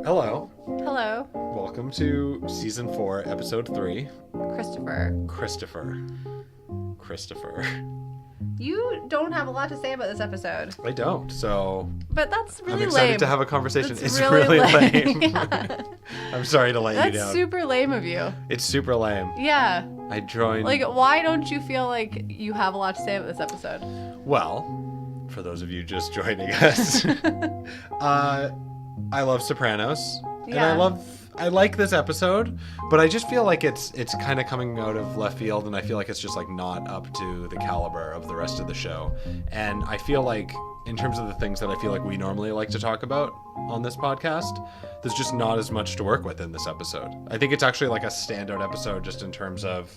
Hello. Hello. Welcome to Season 4, Episode 3. Christopher. You don't have a lot to say about this episode. I don't, so... But that's really lame. I'm excited to have a conversation. It's really lame. Yeah. I'm sorry to let you down. That's super lame of you. It's super lame. Yeah. I joined... Like, why don't you feel like you have a lot to say about this episode? Well, for those of you just joining us, I love Sopranos. Yeah. And I like this episode, but I just feel like it's kind of coming out of left field, and I feel like it's just like not up to the caliber of the rest of the show. And I feel like in terms of the things that I feel like we normally like to talk about on this podcast, there's just not as much to work with in this episode. I think it's actually like a standout episode just in terms of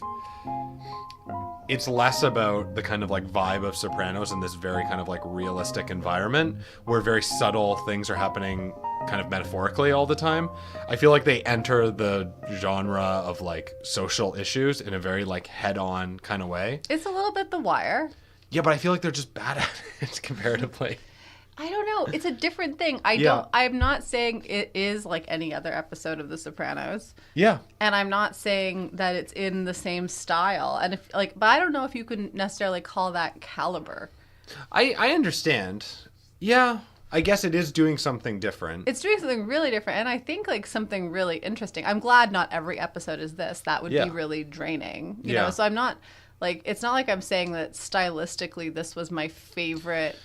it's less about the kind of like vibe of Sopranos in this very kind of like realistic environment where very subtle things are happening kind of metaphorically all the time. I feel like they enter the genre of like social issues in a very like head-on kind of way. It's a little bit The Wire. Yeah, but I feel like they're just bad at it comparatively. I don't know. It's a different thing. I'm not saying it is like any other episode of The Sopranos. Yeah. And I'm not saying that it's in the same style. And if like, but I don't know if you can necessarily call that caliber. I understand. Yeah. I guess it is doing something different. It's doing something really different, and I think like something really interesting. I'm glad not every episode is this. That would be really draining, you know. So I'm not like, it's not like I'm saying that stylistically this was my favorite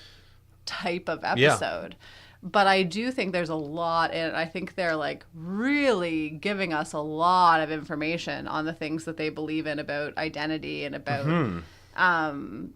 type of episode. But I do think there's a lot in it. I think they're like really giving us a lot of information on the things that they believe in about identity and about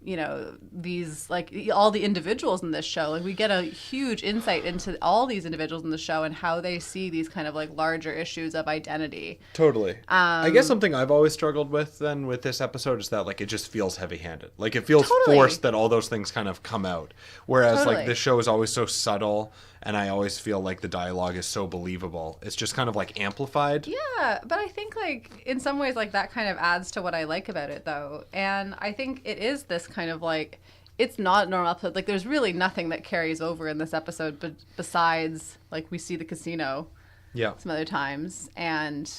you know, these like all the individuals in this show. Like we get a huge insight into all these individuals in the show and how they see these kind of like larger issues of identity. Totally. I guess something I've always struggled with then with this episode is that like it just feels heavy-handed. Like it feels forced that all those things kind of come out. Whereas like this show is always so subtle, and I always feel like the dialogue is so believable. It's just kind of like amplified. Yeah, but I think like in some ways like that kind of adds to what I like about it though. And I think it is this kind of like, it's not a normal episode. Like there's really nothing that carries over in this episode, but besides like we see the casino some other times and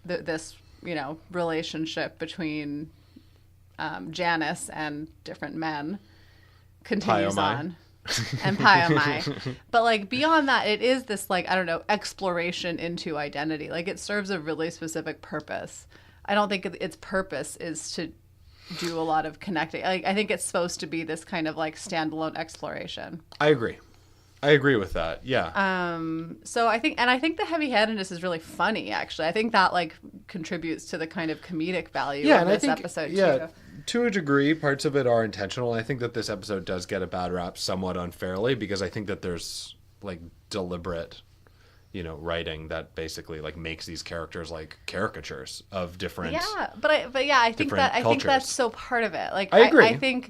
this, you know, relationship between Janice and different men continues on. And Pyomai. But like beyond that, it is this like, I don't know, exploration into identity. Like it serves a really specific purpose. I don't think its purpose is to do a lot of connecting. Like I think it's supposed to be this kind of like standalone exploration. I agree with that. Yeah. So I think the heavy-handedness is really funny actually. I think that like contributes to the kind of comedic value of this episode too. To a degree, parts of it are intentional. I think that this episode does get a bad rap somewhat unfairly because I think that there's like deliberate, you know, writing that basically like makes these characters like caricatures of different. Yeah, but I think that's so part of it. Like I agree. I think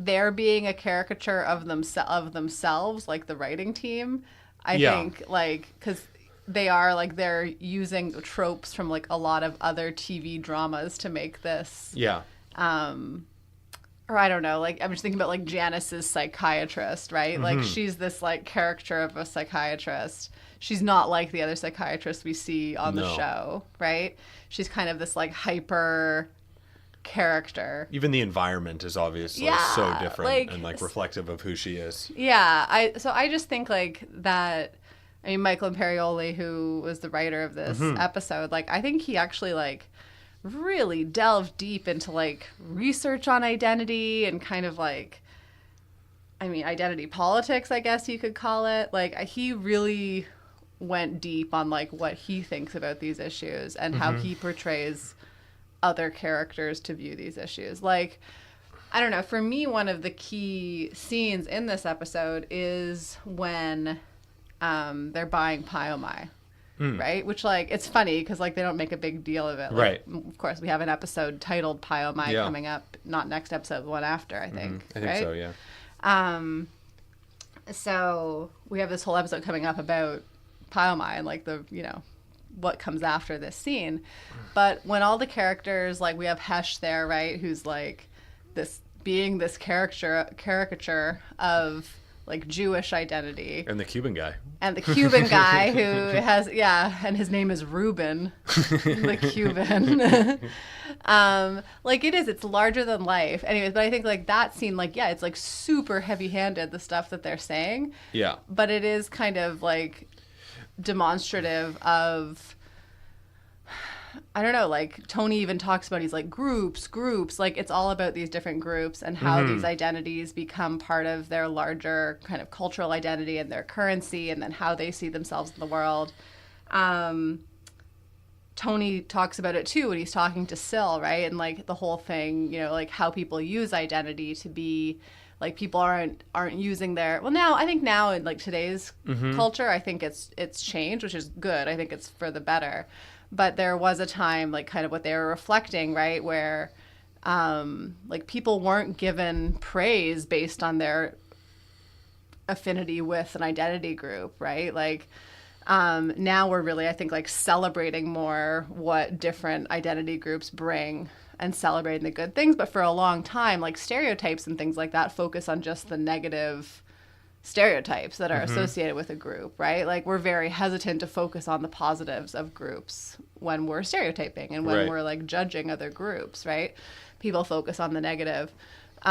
they're being a caricature of themselves, like the writing team. I think like because they are like they're using tropes from like a lot of other TV dramas to make this. Yeah. Or I don't know, like I'm just thinking about like Janice's psychiatrist, right? Like she's this like caricature of a psychiatrist. She's not like the other psychiatrists we see on the show, right? She's kind of this like hyper character. Even the environment is obviously so different and like reflective of who she is. Yeah, I just think like that. I mean, Michael Imperioli, who was the writer of this episode, like I think he actually like really delved deep into like research on identity and kind of like, I mean, identity politics, I guess you could call it. Like he really went deep on like what he thinks about these issues and how he portrays other characters to view these issues. Like, I don't know, for me, one of the key scenes in this episode is when they're buying Pyomai. Right? Which, like, it's funny because, like, they don't make a big deal of it. Like, right. Of course, we have an episode titled Pyomai coming up. Not next episode, the one after, I think. I think so, yeah. So we have this whole episode coming up about Pyomai and, like, the, you know, what comes after this scene. But when all the characters, like, we have Hesh there, right? Who's, like, this being this caricature of like Jewish identity. And the Cuban guy. And the Cuban guy who has, and his name is Ruben, the Cuban. Like it's larger than life. Anyways, but I think like that scene, like, it's like super heavy handed, the stuff that they're saying. Yeah. But it is kind of like demonstrative of, I don't know, like Tony even talks about, he's like groups, like it's all about these different groups and how these identities become part of their larger kind of cultural identity and their currency, and then how they see themselves in the world. Tony talks about it too when he's talking to Syl, right? And like the whole thing, like how people use identity to be like, people aren't using their, well, now I think now in like today's culture, I think it's changed, which is good. I think it's for the better. But there was a time, like kind of what they were reflecting, right, where like people weren't given praise based on their affinity with an identity group, right? Like now we're really, I think, like celebrating more what different identity groups bring and celebrating the good things. But for a long time, like stereotypes and things like that focus on just the negative stereotypes that are associated with a group, right? Like we're very hesitant to focus on the positives of groups when we're stereotyping and when we're like judging other groups, right? People focus on the negative. So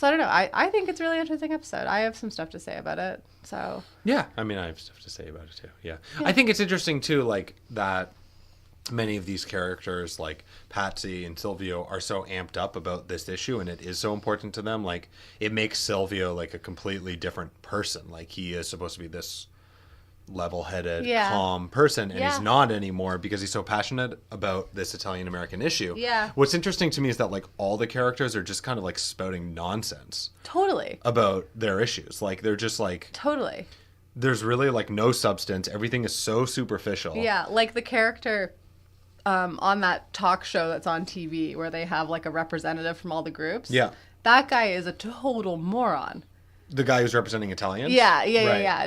I don't know. I think it's a really interesting episode. I have some stuff to say about it. So yeah, I mean, I have stuff to say about it too. Yeah. I think it's interesting too, like that many of these characters like Patsy and Silvio are so amped up about this issue, and it is so important to them. Like it makes Silvio like a completely different person. Like he is supposed to be this level-headed, calm person, and he's not anymore because he's so passionate about this Italian-American issue. Yeah. What's interesting to me is that like all the characters are just kind of like spouting nonsense. Totally. About their issues. Like they're just like totally. There's really like no substance. Everything is so superficial. Yeah, like the character on that talk show that's on TV where they have like a representative from all the groups. Yeah. That guy is a total moron. The guy who's representing Italians? Yeah.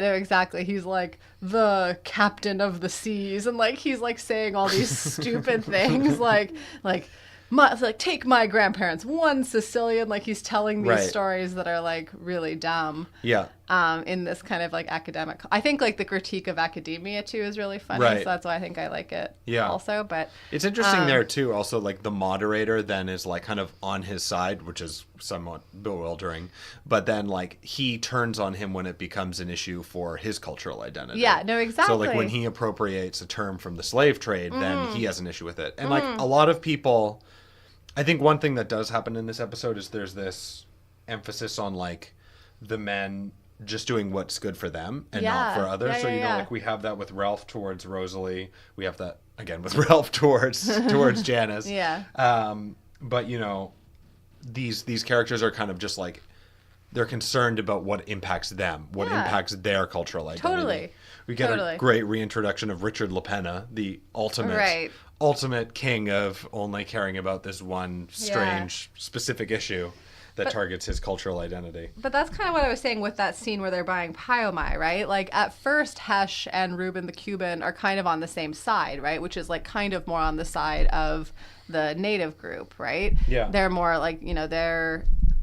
No, exactly. He's like the captain of the seas, and like he's like saying all these stupid things like take my grandparents, one Sicilian, like he's telling these stories that are like really dumb. Yeah. In this kind of like academic, I think like the critique of academia too is really funny. So that's why I think I like it. Yeah. Also, but it's interesting there too. Also, like the moderator then is like kind of on his side, which is somewhat bewildering. But then like he turns on him when it becomes an issue for his cultural identity. Yeah. No, exactly. So like when he appropriates a term from the slave trade, then he has an issue with it. And like a lot of people, I think one thing that does happen in this episode is there's this emphasis on like the men just doing what's good for them and not for others. So, you know, like we have that with Ralph towards Rosalie. We have that again with Ralph towards Janice. Yeah. But you know, these characters are kind of just like, they're concerned about what impacts them, what impacts their cultural identity. Totally. We get a great reintroduction of Richard LaPena, the ultimate king of only caring about this one strange specific issue that targets his cultural identity. But that's kind of what I was saying with that scene where they're buying Pyomai, right? Like at first Hesh and Ruben the Cuban are kind of on the same side, right? Which is like kind of more on the side of the native group, right? Yeah. They're more like, you know,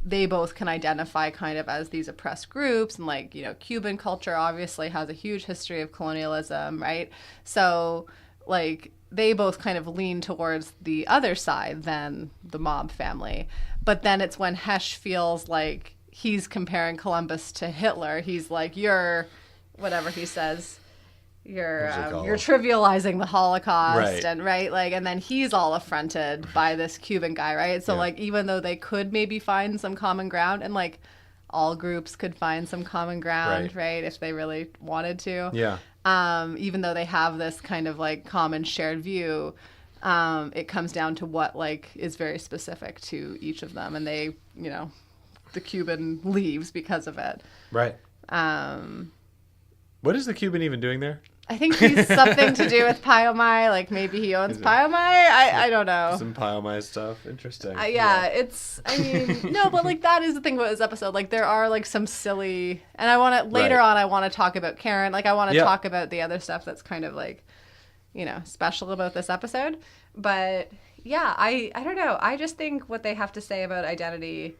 they both can identify kind of as these oppressed groups, and like, you know, Cuban culture obviously has a huge history of colonialism, right? So like they both kind of lean towards the other side than the mob family. But then it's when Hesh feels like he's comparing Columbus to Hitler. He's like, you're, whatever he says, you're trivializing the Holocaust, and and then he's all affronted by this Cuban guy, right? So like, even though they could maybe find some common ground, and like all groups could find some common ground, right, if they really wanted to. Yeah. Even though they have this kind of like common shared view, it comes down to what like is very specific to each of them, and they, you know, the Cuban leaves because of it. Right. What is the Cuban even doing there? I think he's something to do with Pyomai. Like maybe he owns Pyomai. I don't know. Some Pyomai stuff. Interesting. It's, I mean, no, but like that is the thing about this episode. Like there are like some silly, and I want to, later on I want to talk about Karen. Like I want to talk about the other stuff that's kind of like, you know, special about this episode. But yeah, I don't know. I just think what they have to say about identity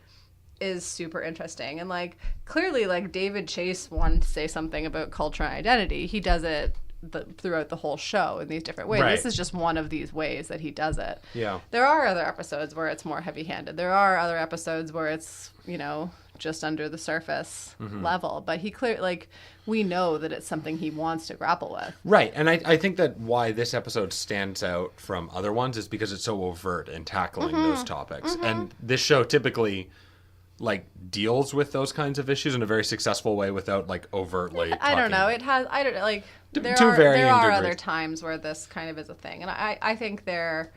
is super interesting. And like clearly like David Chase wanted to say something about culture and identity. He does it throughout the whole show in these different ways. Right. This is just one of these ways that he does it. Yeah. There are other episodes where it's more heavy-handed. There are other episodes where it's, you know, just under the surface level. But he clearly, like, we know that it's something he wants to grapple with. Right. And I think that why this episode stands out from other ones is because it's so overt in tackling those topics. And this show typically like deals with those kinds of issues in a very successful way without like overtly I don't know. talking. It has, I don't like, there to are varying other degrees. times where this kind of is a thing. And I think they're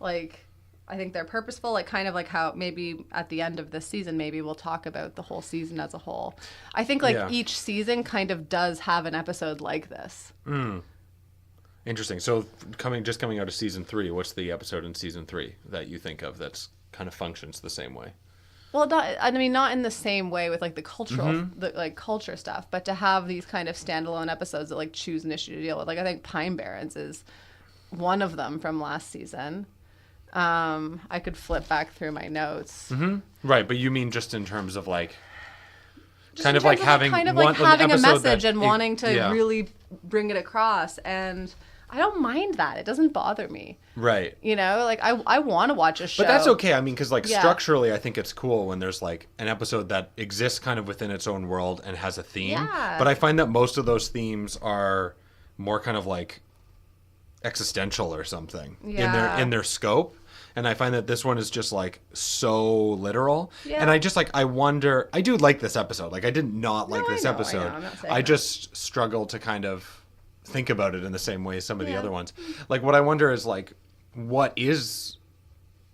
like, I think they're purposeful, like kind of like how maybe at the end of this season, maybe we'll talk about the whole season as a whole. I think like each season kind of does have an episode like this. Interesting. So coming out of season 3, what's the episode in season 3 that you think of that's kind of functions the same way? Well, not in the same way with like the cultural, the like culture stuff, but to have these kind of standalone episodes that like choose an issue to deal with. Like I think Pine Barrens is one of them from last season. I could flip back through my notes. Right, but you mean just in terms of like Just kind in of like terms having kind of one, like having an a episode message that and wanting to yeah. really bring it across. And I don't mind that. It doesn't bother me. Right. You know, like I want to watch a show. But that's okay. I mean, because like Yeah. structurally, I think it's cool when there's like an episode that exists kind of within its own world and has a theme. Yeah. But I find that most of those themes are more kind of like existential or something Yeah. in their scope. And I find that this one is just like so literal. Yeah. And I just like, I wonder, I do like this episode. Like I did not like No, this I know, episode. I'm not saying I that. just struggle to kind of think about it in the same way as some of the Yeah. other ones. Like what I wonder is like, what is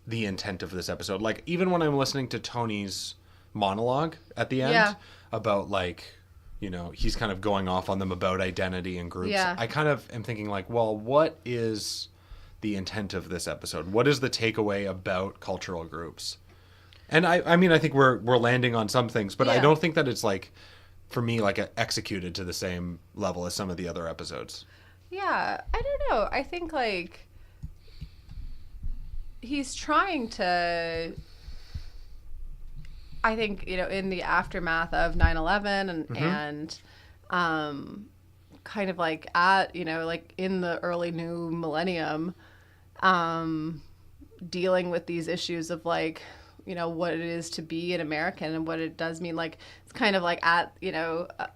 the intent of this episode? Like even when I'm listening to Tony's monologue at the end Yeah. about like, you know, he's kind of going off on them about identity and groups. Yeah. I kind of am thinking like, well, what is the intent of this episode? What is the takeaway about cultural groups? And I mean, I think we're landing on some things, but I Yeah. don't think that it's like, for me, like executed to the same level as some of the other episodes. Yeah, I don't know. I think like he's trying to, I think, you know, in the aftermath of 9/11 and kind of like at, you know, like in the early new millennium, dealing with these issues of like, you know, what it is to be an American and what it does mean. Like it's kind of like at, you know, I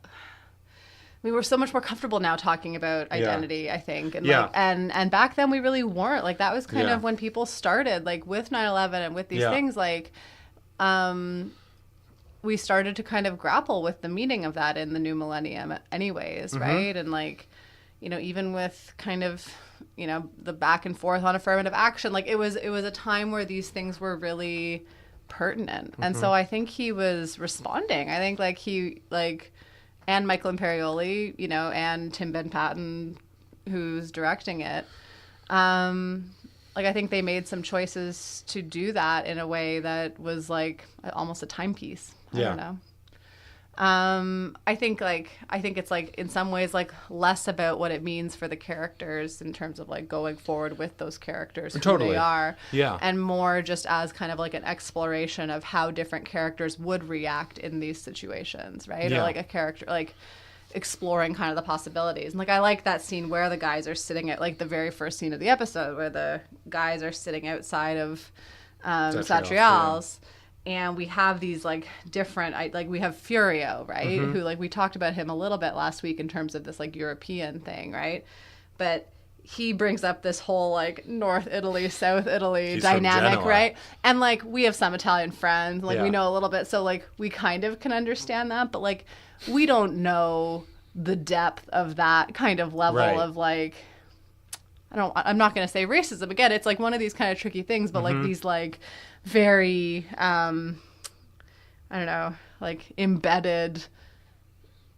mean, we're so much more comfortable now talking about identity, I think. And Yeah. like, and back then we really weren't. Like that was kind Yeah. of when people started, like with 9/11 and with these Yeah. things, like we started to kind of grapple with the meaning of that in the new millennium anyways, right? And like, you know, even with kind of, you know, the back and forth on affirmative action, like it was a time where these things were really pertinent. And so I think he was responding. I think like he like, and Michael Imperioli, you know, and Tim Ben Patton, who's directing it. Like I think they made some choices to do that in a way that was like almost a timepiece. I Yeah. don't know. I think it's like in some ways like less about what it means for the characters in terms of like going forward with those characters who Totally. they are, Yeah. and more just as kind of like an exploration of how different characters would react in these situations, right? Yeah. Or like a character like exploring kind of the possibilities. And like I like that scene where the guys are sitting at like the very first scene of the episode where the guys are sitting outside of Satrial's. And we have these like different, like we have Furio, right? Who like we talked about him a little bit last week in terms of this like European thing, right? But he brings up this whole like North Italy, South Italy He's from dynamic, Genoa. right? And like we have some Italian friends, like Yeah. we know a little bit, so like we kind of can understand that, but like we don't know the depth of that kind of level Right. of like, I'm not going to say racism again. It's like one of these kind of tricky things, but like these like very, I don't know, like embedded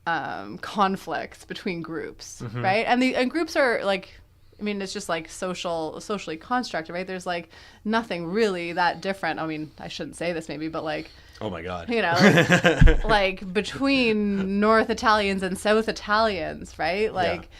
conflicts between groups, right? And groups are like, I mean, it's just like socially constructed, right? There's like nothing really that different. I mean, I shouldn't say this maybe, but like, Oh my God. you know, like between North Italians and South Italians, right? Like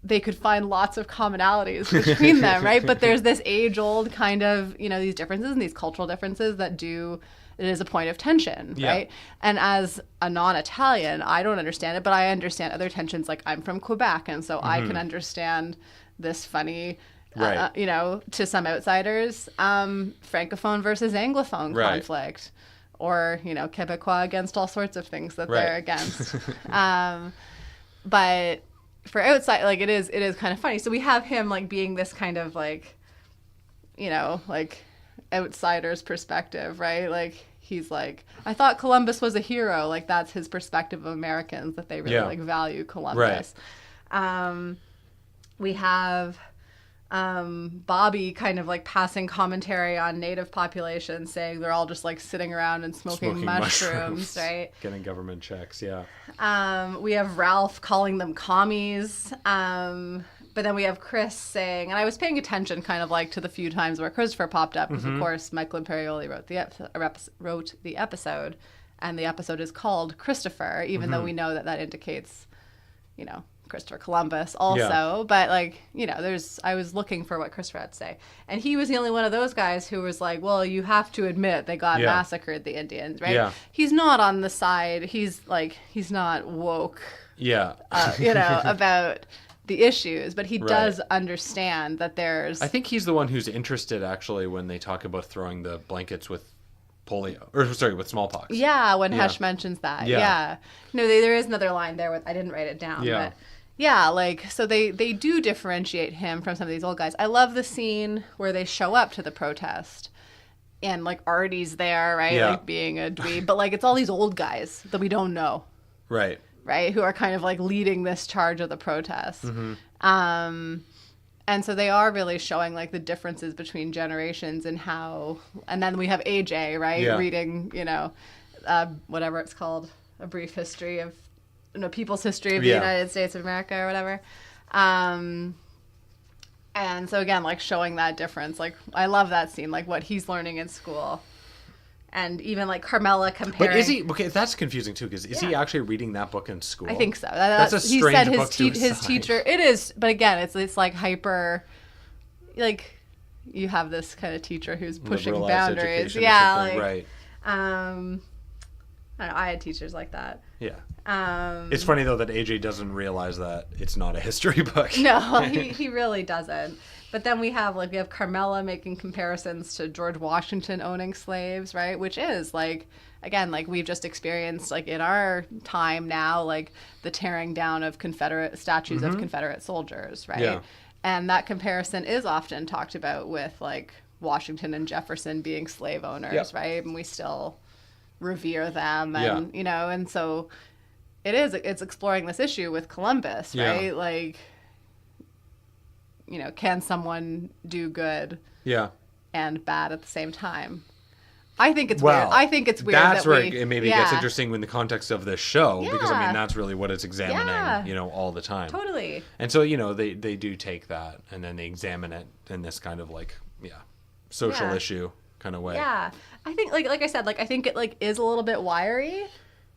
they could find lots of commonalities between them, right? But there's this age-old kind of, these differences and these cultural differences it is a point of tension, right? And as a non-Italian, I don't understand it, but I understand other tensions. Like, I'm from Quebec, and so I can understand this funny, to some outsiders, Francophone versus Anglophone conflict. Or, Quebecois against all sorts of things that they're against. But for outside, like, it is kind of funny. So we have him, like, being this kind of, like, like, outsider's perspective, right? Like, he's like, I thought Columbus was a hero. Like, that's his perspective of Americans, that they really, like, value Columbus. We have... Bobby kind of like passing commentary on native populations, saying they're all just like sitting around and smoking mushrooms, right? Getting government checks, We have Ralph calling them commies. But then we have Chris saying, and I was paying attention kind of like to the few times where Christopher popped up, because of course Michael Imperioli wrote the episode, and the episode is called Christopher, even though we know that indicates, Christopher Columbus also, but like, I was looking for what Christopher had to say, and he was the only one of those guys who was like, well, you have to admit they got massacred, the Indians, right? He's not on the side, he's not woke, about the issues, but he does understand that there's... I think he's the one who's interested, actually, when they talk about throwing the blankets with with smallpox. Yeah, when Hesh mentions that. Yeah. No, there is another line there. I didn't write it down. Yeah. But yeah, like, so they do differentiate him from some of these old guys. I love the scene where they show up to the protest and, like, Artie's there, right? Yeah. Like, being a dweeb. But, like, it's all these old guys that we don't know. Right. Right? Who are kind of, like, leading this charge of the protest. And so they are really showing, like, the differences between generations and how... And then we have AJ, right? Yeah. Reading, whatever it's called, a brief history of... People's History of the United States of America or whatever. And so, again, like, showing that difference. Like, I love that scene, like, what he's learning in school. And even, like, Carmela comparing... But is he... Okay, that's confusing, too, because is he actually reading that book in school? I think so. That's a strange book to his teacher... It is, but again, it's like, hyper... Like, you have this kind of teacher who's pushing boundaries. Yeah, like... Right. I don't know, I had teachers like that. Yeah. It's funny, though, that AJ doesn't realize that it's not a history book. No, he really doesn't. But then we have Carmela making comparisons to George Washington owning slaves, right? Which is, like, again, like, we've just experienced, like, in our time now, like, the tearing down of Confederate statues of Confederate soldiers, right? Yeah. And that comparison is often talked about with, like, Washington and Jefferson being slave owners, right? And we still revere them, and and so it's exploring this issue with Columbus, right? Like, can someone do good and bad at the same time? I think it's weird. I think it's weird. That's where it maybe gets interesting in the context of this show, because I mean that's really what it's examining, all the time. Totally. And so they do take that and then they examine it in this kind of like social issue kind of way. Yeah, I think like I said, like I think it like is a little bit wiry.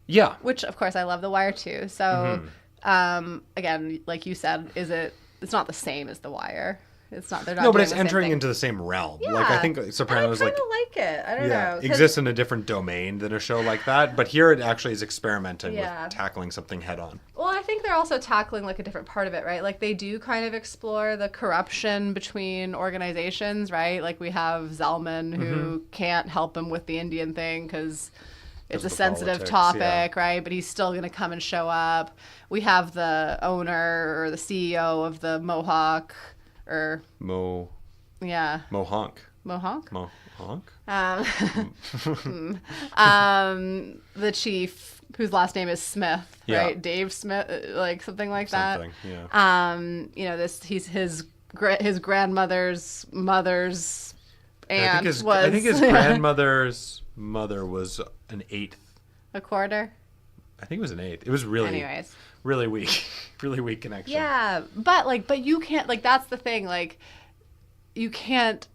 Yeah. Which of course I love The Wire too. So again, like you said, it's not the same as The Wire. It's not. They're not. No, but it's entering into the same realm. Yeah. Like I think Sopranos I kind of like it. I don't know. Exists in a different domain than a show like that. But here it actually is experimenting with tackling something head on. Well, I think they're also tackling like a different part of it, right? Like they do kind of explore the corruption between organizations, right? Like we have Zellman who can't help him with the Indian thing because it's a sensitive topic, right? But he's still going to come and show up. We have the owner or the CEO of the Mohawk. Mohonk. The chief, whose last name is Smith, right? Dave Smith, like something like that. He's his grandmother's mother's aunt I think his grandmother's mother was an eighth. A quarter? I think it was an eighth. It was really weak. Really weak connection. Yeah, but you can't, like, that's the thing, like, you can't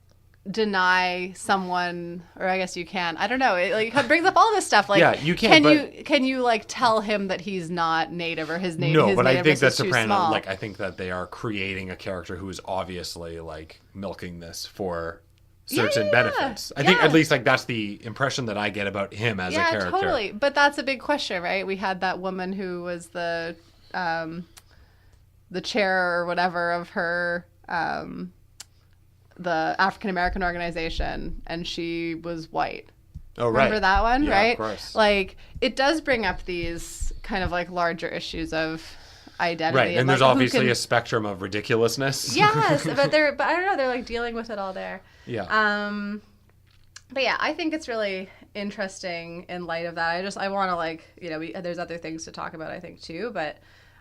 deny someone, or I guess you can. I don't know. It brings up all this stuff. Like, yeah, you can't. Can you like tell him that he's not native or his name? No, his but I think that too Soprano. small. Like, I think that they are creating a character who is obviously like milking this for certain benefits. I think at least like that's the impression that I get about him as a character. Yeah, totally. But that's a big question, right? We had that woman who was the chair or whatever of her. The African American organization, and she was white. Oh, right. Remember that one, yeah, right? Of course. Like, it does bring up these kind of like larger issues of identity. Right, and there's like, obviously a spectrum of ridiculousness. Yes, but I don't know, they're like dealing with it all there. Yeah. But yeah, I think it's really interesting in light of that. I want to like, there's other things to talk about, I think, too, but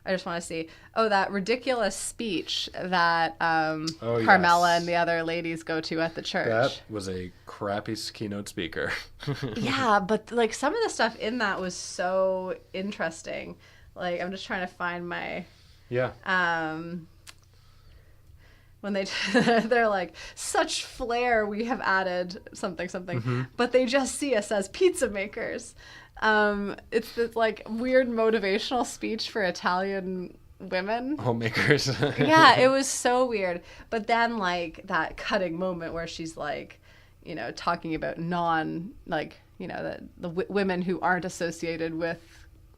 I just want to see, that ridiculous speech that Carmela and the other ladies go to at the church. That was a crappy keynote speaker. Yeah, but like some of the stuff in that was so interesting. Like, I'm just trying to find my... Yeah. When they're like, such flair we have added something, but they just see us as pizza makers. It's this like weird motivational speech for Italian women. Homemakers. Yeah, it was so weird. But then like that cutting moment where she's like, talking about the women who aren't associated with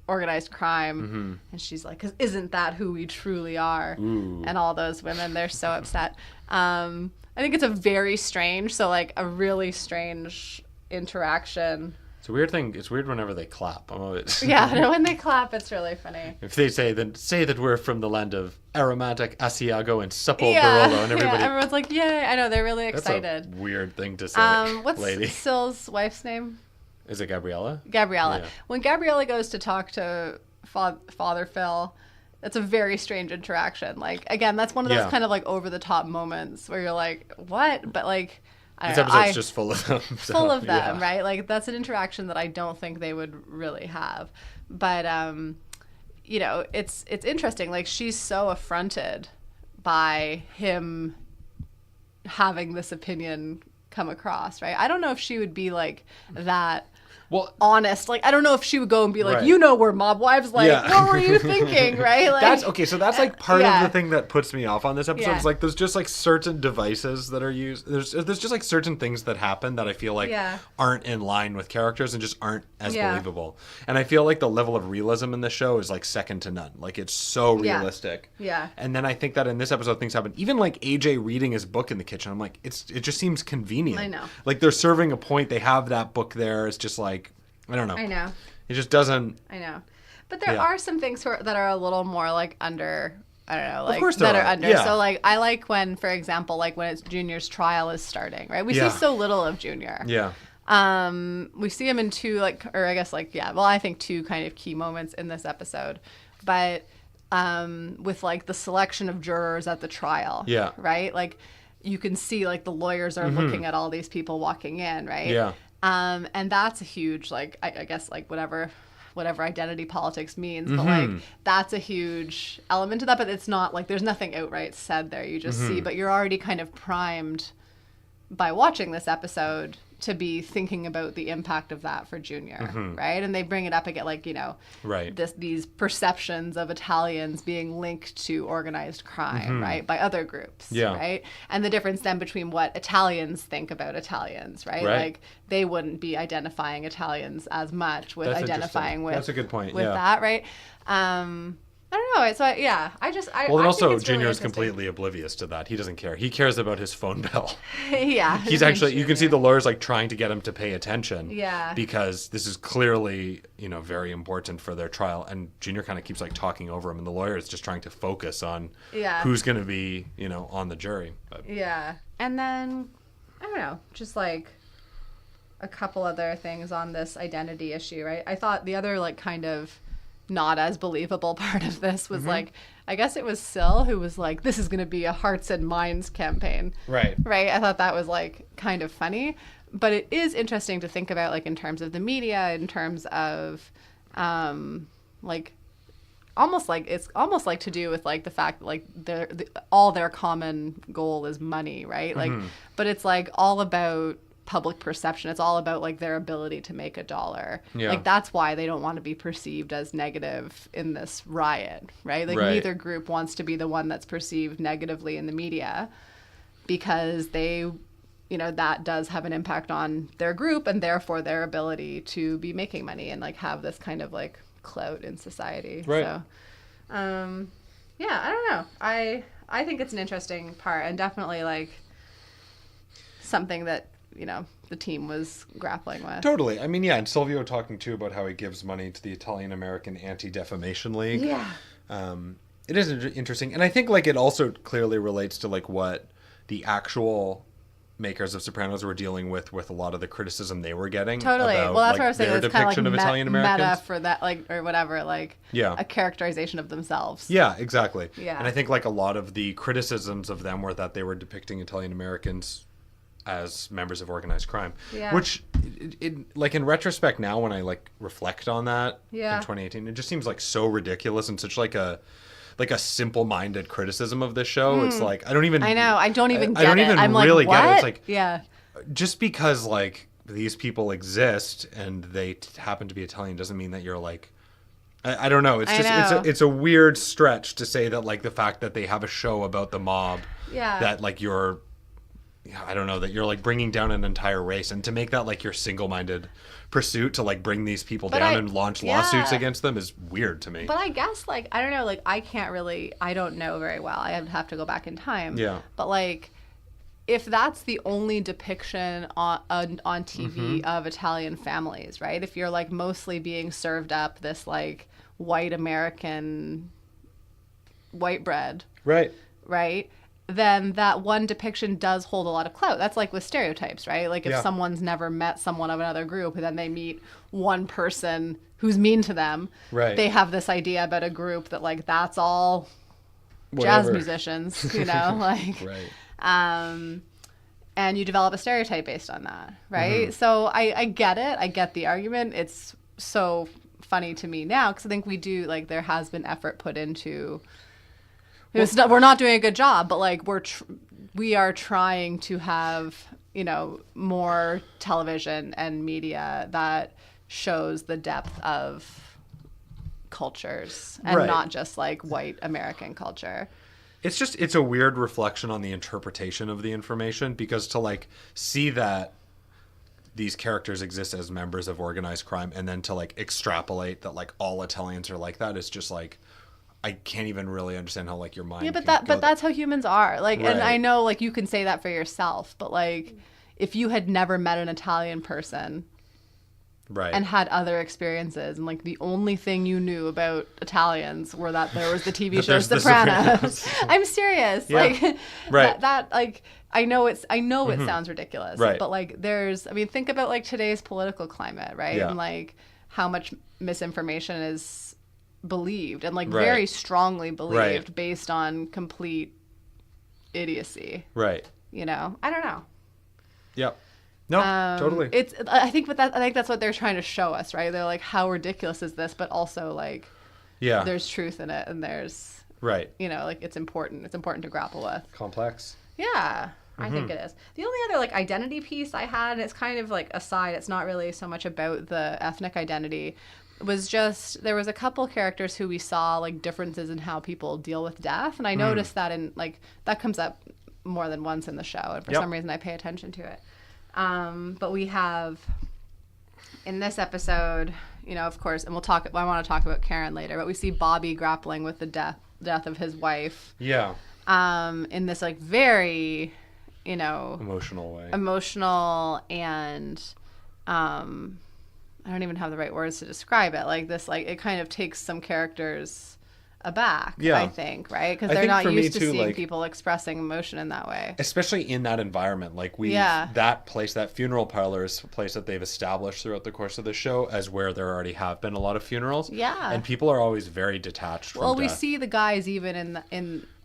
organized crime. And she's like, 'cause isn't that who we truly are? Ooh. And all those women, they're so upset. I think it's a very really strange interaction. It's a weird thing. It's weird whenever they clap. Yeah, no, when they clap, it's really funny. If they say that we're from the land of aromatic Asiago and supple Barolo, and everybody... Yeah, everyone's like, yay. I know, they're really excited. That's a weird thing to say, what's lady. Syl's wife's name? Is it Gabriella? Gabriella. Yeah. When Gabriella goes to talk to Father Phil, that's a very strange interaction. Like, again, that's one of those kind of like over-the-top moments where you're like, what? But like... This episode's just full of them. Full of them, right? Like, that's an interaction that I don't think they would really have. But, it's interesting. Like, she's so affronted by him having this opinion come across, right? I don't know if she would be, like, that... honest. Like, I don't know if she would go and be like, we're mob wives. Like, what were you thinking, right? Like, that's okay. So that's like part of the thing that puts me off on this episode. Is like there's just like certain devices that are used. There's just like certain things that happen that I feel like aren't in line with characters and just aren't as believable. And I feel like the level of realism in this show is like second to none. Like, it's so realistic. Yeah. And then I think that in this episode things happen. Even like AJ reading his book in the kitchen. I'm like, it just seems convenient. I know. Like, they're serving a point. They have that book there. It's just like, I don't know. I know. It just doesn't. I know. But there are some things that are a little more like under, I don't know, like of course that are under. Yeah. So like I like when, for example, like when it's Junior's trial is starting, right? We see so little of Junior. Yeah. We see him in two I think two kind of key moments in this episode. But with like the selection of jurors at the trial. Yeah. Right? Like you can see like the lawyers are looking at all these people walking in, right? Yeah. And that's a huge, like, I guess, like, whatever identity politics means, but, like, that's a huge element to that, but it's not, like, there's nothing outright said there, you just see, but you're already kind of primed by watching this episode to be thinking about the impact of that for Junior, right? And they bring it up again, like, these perceptions of Italians being linked to organized crime, right, by other groups, right? And the difference then between what Italians think about Italians, right? Like, they wouldn't be identifying Italians as much with identifying with... That's a good point, with that, right? I don't know. So, and also, Junior is completely oblivious to that. He doesn't care. He cares about his phone bill. Yeah. He's actually, you can see the lawyers, like, trying to get him to pay attention. Yeah. Because this is clearly, very important for their trial. And Junior kind of keeps, like, talking over him. And the lawyer is just trying to focus on who's going to be, on the jury. But. Yeah. And then, I don't know, just, like, a couple other things on this identity issue, right? I thought the other, like, kind of... not as believable part of this was like, I guess it was Syl who was like, this is going to be a hearts and minds campaign. Right. I thought that was like kind of funny, but it is interesting to think about like in terms of the media, in terms of like it's almost like to do with like the fact that like all their common goal is money, right? Like, but it's like all about public perception. It's all about like their ability to make a dollar. Yeah. Like that's why they don't want to be perceived as negative in this riot, right? Like neither group wants to be the one that's perceived negatively in the media, because they, that does have an impact on their group and therefore their ability to be making money and like have this kind of like clout in society. Right. So, yeah, I don't know. I think it's an interesting part and definitely like something that, the team was grappling with. Totally. I mean, yeah, and Silvio talking too about how he gives money to the Italian American Anti-Defamation League. Yeah. It is interesting. And I think like it also clearly relates to like what the actual makers of Sopranos were dealing with a lot of the criticism they were getting. Totally. About, well, that's like, what I was saying. their It's kind of depiction like of Italian Americans. meta for that, like, or whatever, like a characterization of themselves. Yeah, exactly. Yeah. And I think like a lot of the criticisms of them were that they were depicting Italian Americans as members of organized crime. Yeah. Which, like in retrospect now, when I like reflect on that in Yeah. 2018, it just seems like so ridiculous and such like a simple-minded criticism of this show. It's like I don't even get it. I'm really like, get it. It's like yeah. Just because like these people exist and they happen to be Italian doesn't mean that you're like I don't know. It's just it's a weird stretch to say that like the fact that they have a show about the mob that like I don't know, that you're like bringing down an entire race, and to make that like your single-minded pursuit to like bring these people down and launch lawsuits against them is weird to me. But I guess like I don't know, like I don't know very well. I have to go back in time. Yeah. But like if that's the only depiction on TV of Italian families, right? If you're like mostly being served up this like white American white bread. Right. Right? Then that one depiction does hold a lot of clout. That's like with stereotypes, right? Like if someone's never met someone of another group and then they meet one person who's mean to them, they have this idea about a group that like that's all jazz musicians, like and you develop a stereotype based on that, right? So I get it. I get the argument. It's so funny to me now because I think we do like there has been effort put into we're not doing a good job, but like we are trying to have, more television and media that shows the depth of cultures and not just like white American culture. It's a weird reflection on the interpretation of the information, because to like see that these characters exist as members of organized crime and then to like extrapolate that like all Italians are like that is just like I can't even really understand how like your mind. Yeah, but that's how humans are. Like, and I know like you can say that for yourself, but like if you had never met an Italian person, and had other experiences, and like the only thing you knew about Italians were that there was the TV show Sopranos. I'm serious. Yeah. Like that like I know it sounds ridiculous, but like think about like today's political climate, right? Yeah. And like how much misinformation is believed and like very strongly believed based on complete idiocy. Right. I don't know. Yep. No, totally. I think that's what they're trying to show us, right? They're like, how ridiculous is this? But also like, there's truth in it, and there's like it's important. It's important to grapple with. Complex. Yeah. I think it is. The only other like identity piece I had, and it's kind of like aside, it's not really so much about the ethnic identity, was just there was a couple characters who we saw like differences in how people deal with death, and I noticed that in like that comes up more than once in the show, and for some reason I pay attention to it. But we have in this episode, of course, and I want to talk about Karen later, but we see Bobby grappling with the death of his wife. Yeah. In this like very, emotional way. Emotional and I don't even have the right words to describe it. Like this, like it kind of takes some characters aback, I think, right? Because they're not used to seeing people expressing emotion in that way. Especially in that environment. Like that place, that funeral parlor is a place that they've established throughout the course of the show as where there already have been a lot of funerals. Yeah. And people are always very detached from death. We see the guys even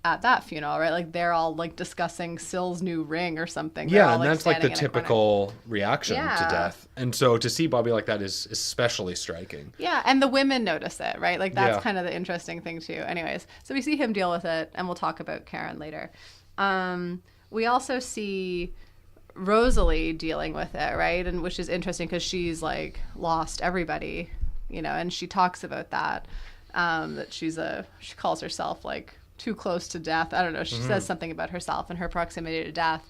at that funeral, right? Like they're all like discussing Syl's new ring or something. They're Yeah, all, and that's like the standing in a corner. typical reaction to Yeah. death. And so to see Bobby like that is especially striking. Yeah, and the women notice it, right? Like that's Yeah. kind of the interesting thing too. Anyways, so we see him deal with it, and we'll talk about Karen later. We also see Rosalie dealing with it, right? And which is interesting because she's like lost everybody, you know, and she talks about that. That she calls herself like too close to death. I don't know. She says something about herself and her proximity to death.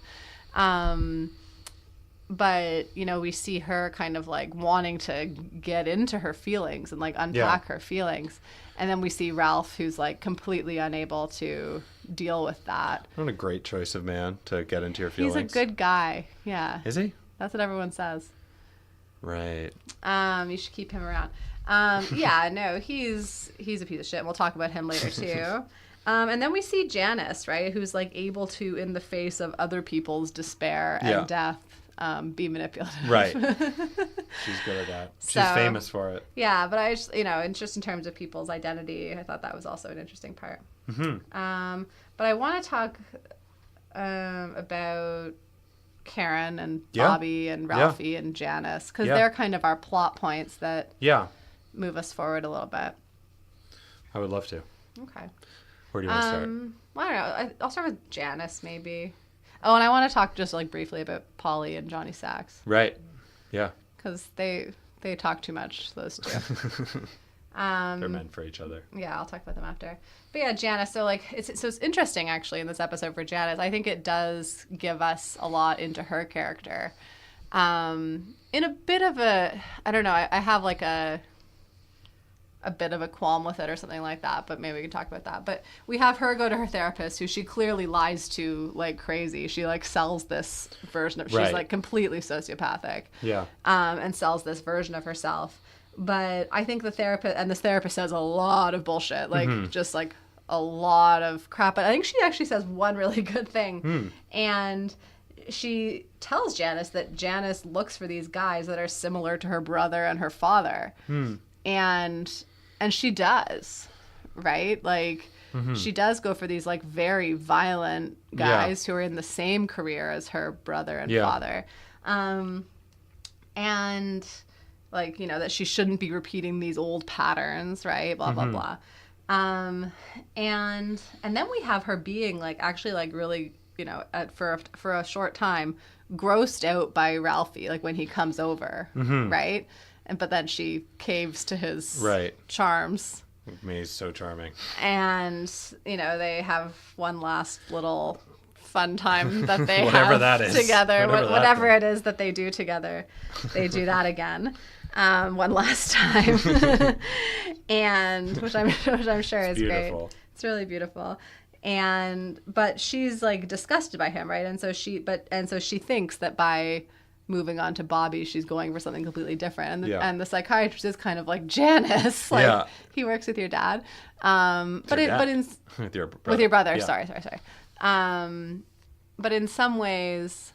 But, you know, we see her kind of like wanting to get into her feelings and like unpack her feelings. And then we see Ralph, who's like completely unable to deal with that. What a great choice of man to get into your feelings. He's a good guy. Yeah. Is he? That's what everyone says. Right. You should keep him around. Yeah, no, he's a piece of shit. And we'll talk about him later too. And then we see Janice, right, who's like able to, in the face of other people's despair and death, be manipulative. Right. She's good at that. She's famous for it. Yeah, but I just, you know, and just in terms of people's identity, I thought that was also an interesting part. But I want to talk about Karen and Bobby and Ralphie and Janice, because they're kind of our plot points that move us forward a little bit. I would love to. Okay. Where do you want to start? Well, I don't know. I'll start with Janice, maybe. Oh, and I want to talk just like briefly about Polly and Johnny Sachs. Right. Yeah. Because they talk too much, those two. They're meant for each other. Yeah, I'll talk about them after. But yeah, Janice. So like, it's interesting actually in this episode for Janice. I think it does give us a lot into her character. In a bit of a, I don't know. I have like a bit of a qualm with it or something like that, but maybe we can talk about that. But we have her go to her therapist, who she clearly lies to like crazy. She like sells this version of, she's like completely sociopathic. Yeah. And sells this version of herself. But I think this therapist says a lot of bullshit, like just like a lot of crap. But I think she actually says one really good thing. And she tells Janice that Janice looks for these guys that are similar to her brother and her father. And she does, right? Like, she does go for these, like, very violent guys who are in the same career as her brother and father. And, like, you know, that she shouldn't be repeating these old patterns, right? Blah, blah, blah. And then we have her being, like, actually, like, really, you know, for a short time, grossed out by Ralphie, like, when he comes over, right? But then she caves to his charms. May's so charming. And, you know, they have one last little fun time that they Whatever have that is. together. Whatever it is that they do together, they do that again. One last time. And which I'm sure is beautiful. Great. It's really beautiful. But she's like disgusted by him, right? And so she thinks that by moving on to Bobby, she's going for something completely different. And the psychiatrist is kind of like, Janice, like he works with your dad. With your brother. Yeah. Sorry. But in some ways,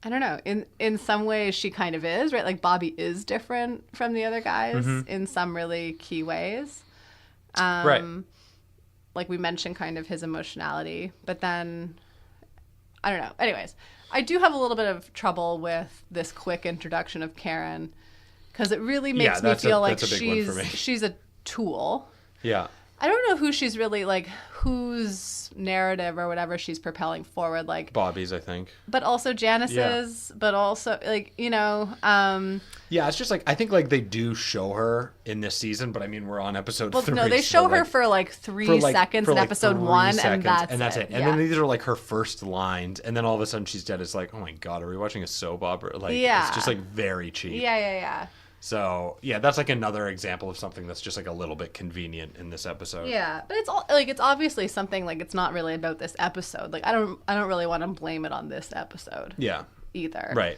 I don't know. In some ways she kind of is, right? Like Bobby is different from the other guys in some really key ways. Right. Like we mentioned kind of his emotionality, but then I don't know. Anyways, I do have a little bit of trouble with this quick introduction of Karen because it really makes me feel like she's a tool. Yeah. I don't know who she's really like, whose narrative or whatever she's propelling forward. Like Bobby's, I think. But also Janice's, but also like, you know. Yeah, it's just like, I think like they do show her in this season, but I mean, we're on episode 3. No, they show her for like 3 seconds in episode 1, and that's it. And then these are like her first lines, and then all of a sudden she's dead. It's like, oh my God, are we watching a soap opera? Like, it's just like very cheap. Yeah. So yeah, that's like another example of something that's just like a little bit convenient in this episode. Yeah, but it's all like it's obviously something like it's not really about this episode. Like I don't really want to blame it on this episode. Yeah. Either. Right.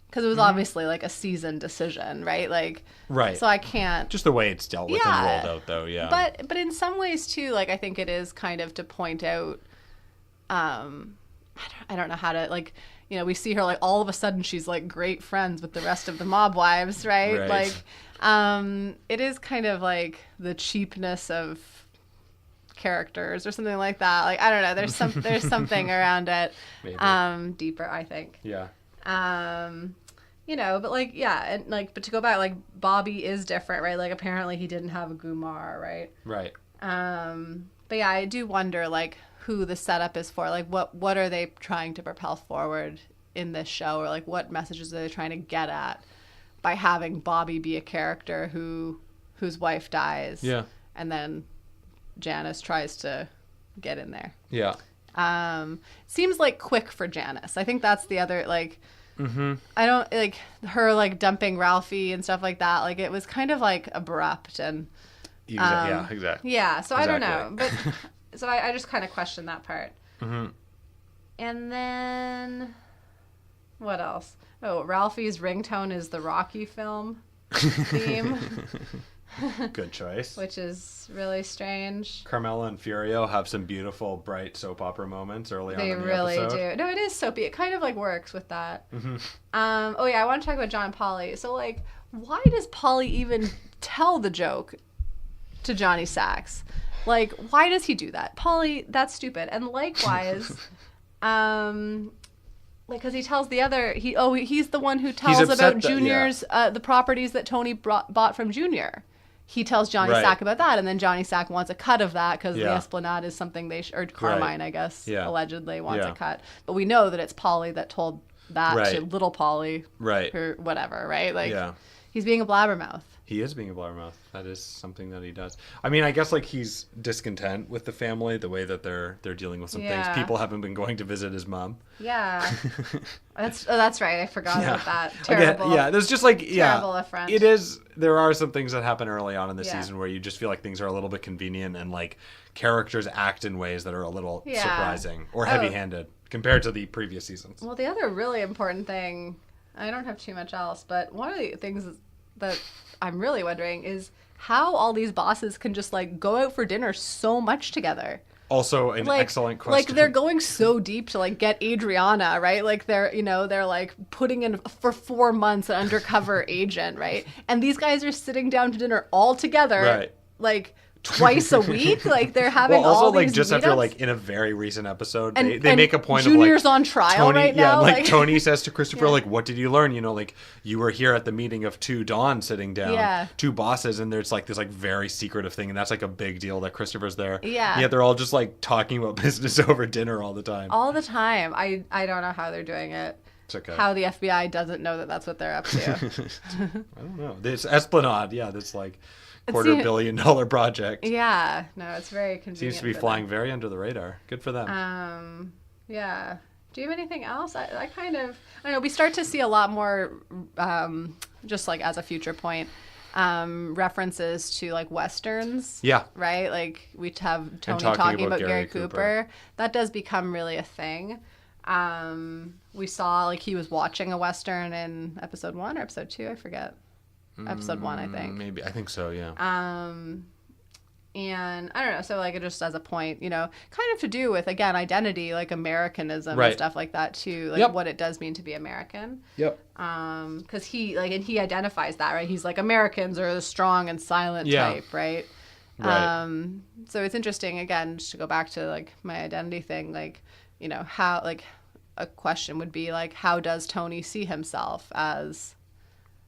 Because it was obviously like a season decision, right? Like. Right. So I can't. Just the way it's dealt with and rolled out, though. Yeah. But in some ways too, like I think it is kind of to point out. I don't know how to like. You know, we see her like all of a sudden she's like great friends with the rest of the mob wives, right? Like, it is kind of like the cheapness of characters or something like that. Like, I don't know. There's something around it. Maybe. Deeper, I think. Yeah. You know, but like, yeah, and like, but to go back, like, Bobby is different, right? Like, apparently he didn't have a Gumar, right? Right. But yeah, I do wonder, like, who the setup is for. Like, what are they trying to propel forward in this show, or like, what messages are they trying to get at by having Bobby be a character whose wife dies? Yeah. And then Janice tries to get in there. Yeah. Seems like quick for Janice. I think that's the other, like, Mm-hmm. I don't like her like dumping Ralphie and stuff like that. Like, it was kind of like abrupt and Yeah, exactly. yeah. So Exactly. I don't know, but so I just kind of question that part. Mm-hmm. And then what else? Oh, Ralphie's ringtone is the Rocky film theme, Good choice. which is really strange. Carmela and Furio have some beautiful, bright soap opera moments early on They in the really episode. do. No, it is soapy. It kind of like works with that. Mm-hmm. Oh yeah, I want to talk about John and Polly. So like, why does Polly even tell the joke to Johnny Sacks? Like, why does he do that? Polly, that's stupid. And likewise, like, because he tells the other, he's the one who tells upset about that- Junior's, the properties that Tony bought from Junior. He tells Johnny Right. Sack about that, and then Johnny Sack wants a cut of that because the Yeah. Esplanade is something or Carmine, Right. I guess, Yeah. allegedly wants Yeah. a cut. But we know that it's Polly that told that to Right. little Polly, Right. or whatever, right? Like, Yeah. he's being a blabbermouth. He is being a blabbermouth. That is something that he does. I mean, I guess like he's discontent with the family, the way that they're dealing with some Yeah. things. People haven't been going to visit his mom. Yeah, that's right. I forgot about that. Again, Terrible. yeah, there's just like Terrible affront. It is. There are some things that happen early on in the Yeah. season where you just feel like things are a little bit convenient and like characters act in ways that are a little Yeah. surprising or Oh. heavy-handed compared to the previous seasons. Well, the other really important thing, I don't have too much else, but one of the things that I'm really wondering is how all these bosses can just like go out for dinner so much together. Also, an Like, excellent question. like they're going so deep to like get Adriana, right? Like they're like putting in for 4 months an undercover agent, right? And these guys are sitting down to dinner all together, Right. like twice a week. Like they're having Well, also, all like these just after meetups. like in a very recent episode, And- they and make a point Junior's of like on trial Tony, right yeah, now, like like- Tony says to Christopher, Yeah. like, "What did you learn? You know, like you were here at the meeting of two Dons sitting down, Yeah. two bosses, and there's like this like very secretive thing, and that's like a big deal that Christopher's there. Yeah. And yet they're all just like talking about business over dinner all the time. all the time. I don't know how they're doing it. It's okay. How the FBI doesn't know that that's what they're up to. I don't know. This Esplanade, yeah, that's like It's $250 million project. Yeah, no, it's very convenient. Seems to be for flying very under the radar. Good for them. them. Yeah. Do you have anything else? I kind of, I don't know. We start to see a lot more, just like as a future point, references to like westerns. Yeah. Right. Like we have Tony talking talking about about Gary Gary Cooper. That does become really a thing. We saw like he was watching a western in episode 1 or episode 2. I forget. Episode 1, I think. Maybe. I think so, yeah. And I don't know, so like just as a point, you know, kind of to do with again identity, like Americanism Right. and stuff like that too, like Yep. what it does mean to be American. Yep. Because he like and he identifies that, right? He's like Americans are the strong and silent Yeah. type, right? Right. So it's interesting again just to go back to like my identity thing, like you know how like a question would be like how does Tony see himself as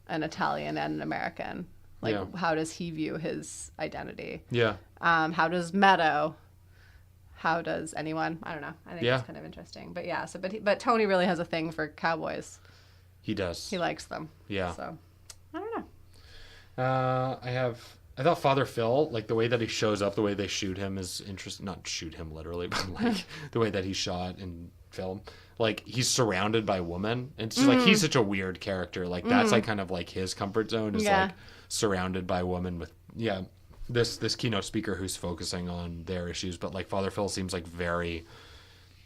an Italian and an American? Like, Yeah. how does he view his identity? Yeah. How does Meadow? How does anyone? I don't know. I think Yeah. it's kind of interesting. But yeah, so but Tony really has a thing for cowboys. He does. He likes them. Yeah. So I don't know. I thought Father Phil, like the way that he shows up, the way they shoot him is interesting. Not shoot him literally, but like the way that he's shot in film. Like he's surrounded by women. And it's just like he's such a weird character. Like that's like kind of like his comfort zone is Yeah. like surrounded by women with this keynote speaker who's focusing on their issues. But like Father Phil seems like very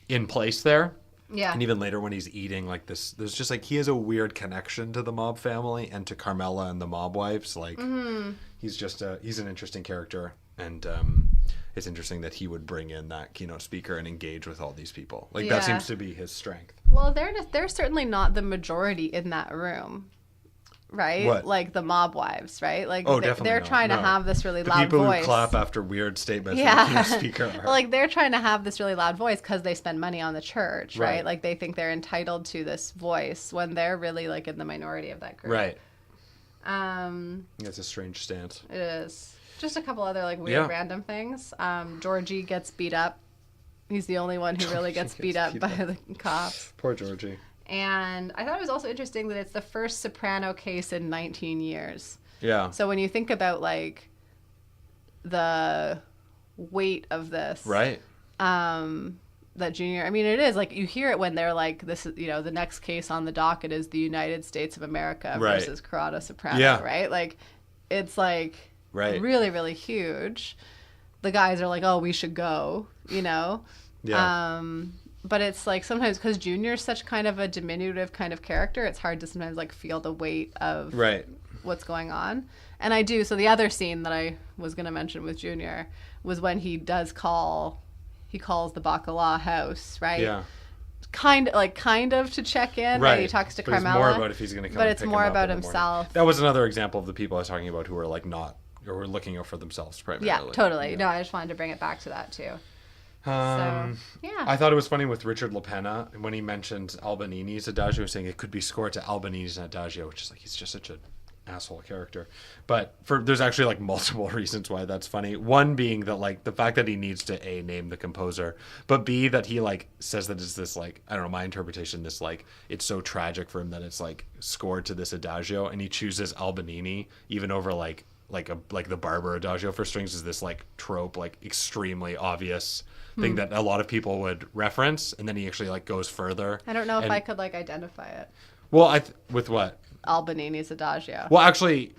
in place there. Yeah. And even later when he's eating like this, there's just like he has a weird connection to the mob family and to Carmela and the mob wives. Like he's just he's an interesting character, and it's interesting that he would bring in that keynote speaker and engage with all these people. Like Yeah. that seems to be his strength. Well, they're certainly not the majority in that room. right? What? Like the mob wives, right? Like Definitely they're not. trying to No. have this really The loud people voice. who clap after weird statements Yeah. from the speaker are. Like they're trying to have this really loud voice because they spend money on the church, right? Right. Like they think they're entitled to this voice when they're really like in the minority of that group. Right. Um, That's a strange stance. it is. Just a couple other like weird Yeah. random things. Georgie gets beat up. He's the only one who really gets beat up by the cops. Poor Georgie. And I thought it was also interesting that it's the first Soprano case in 19 years. Yeah. So when you think about like the weight of this, Right. that Junior, I mean, it is like you hear it when they're like, this is, the next case on the docket is the United States of America Right. versus Corrado Soprano, Yeah. right? Like it's like Right. really, really huge. The guys are like, oh, we should go, Yeah. But it's like sometimes because Junior's such kind of a diminutive kind of character, it's hard to sometimes like feel the weight of Right. what's going on. And I do. So the other scene that I was going to mention with Junior was when he calls the Bacala house, right? Yeah. Kind of to check in. Right. He talks to But it's Carmela. more about if he's going to come. But and it's pick more him up about in the morning. himself. That was another example of the people I was talking about who were like not, or were looking out for themselves primarily. Yeah, totally. Yeah. No, I just wanted to bring it back to that too. Yeah. I thought it was funny with Richard LaPena when he mentioned Albanini's Adagio, saying it could be scored to Albanini's Adagio, which is like he's just such an asshole character. But there's actually like multiple reasons why that's funny. One being that like the fact that he needs to A, name the composer, but B, that he like says that it's this like, I don't know, my interpretation, this like it's so tragic for him that it's like scored to this Adagio, and he chooses Albanini even over like the Barber Adagio for strings is this like trope, like extremely obvious thing that a lot of people would reference, and then he actually like goes further. I don't know if I could like identify it. Well, with what? Albanini's Adagio. Well, actually,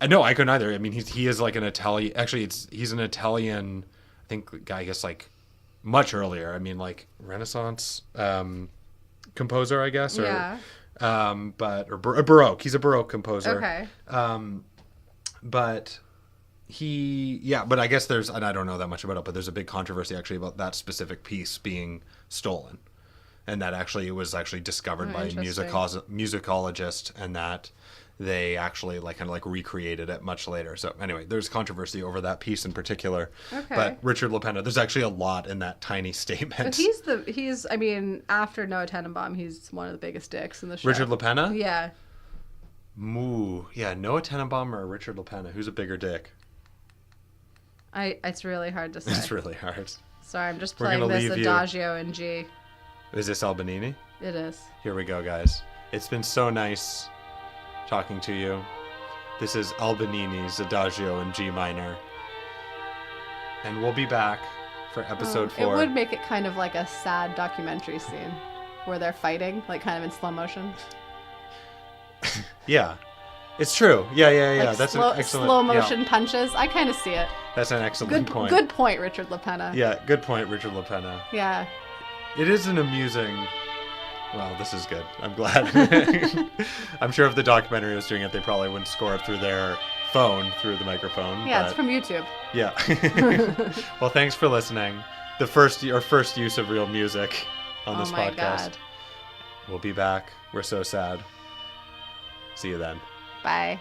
no, I couldn't either. I mean, he is like an Italian. Actually, he's an Italian. I think I guess like much earlier. I mean, like Renaissance composer, I guess, or Yeah. or Baroque. He's a Baroque composer. Okay. But but I guess and I don't know that much about it, but there's a big controversy actually about that specific piece being stolen, and that actually it was actually discovered by a musicologist, and that they actually like kind of like recreated it much later. So anyway, there's controversy over that piece in particular. Okay. But Richard LaPena, there's actually a lot in that tiny statement. But he's I mean, after Noah Tenenbaum, he's one of the biggest dicks in the show. Richard LaPena? Yeah. Yeah, Noah Tenenbaum or Richard LaPena? Who's a bigger dick? It's really hard to say. It's really hard. Sorry, I'm just We're playing gonna this leave you. Adagio in G. Is this Albanini? It is. Here we go, guys. It's been so nice talking to you. This is Albanini's Adagio in G minor. And we'll be back for episode 4. It would make it kind of like a sad documentary scene where they're fighting, like kind of in slow motion. Yeah. It's true. Yeah. Like That's an excellent slow motion punches. I kind of see it. That's an excellent point. Good point, Richard LaPena. Yeah, good point, Richard LaPena. Yeah. It is an amusing. Well, this is good. I'm glad. I'm sure if the documentary was doing it, they probably wouldn't score it through their phone, through the microphone. Yeah, but... it's from YouTube. Yeah. Well, thanks for listening. Our first use of real music on this podcast. God. We'll be back. We're so sad. See you then. Bye.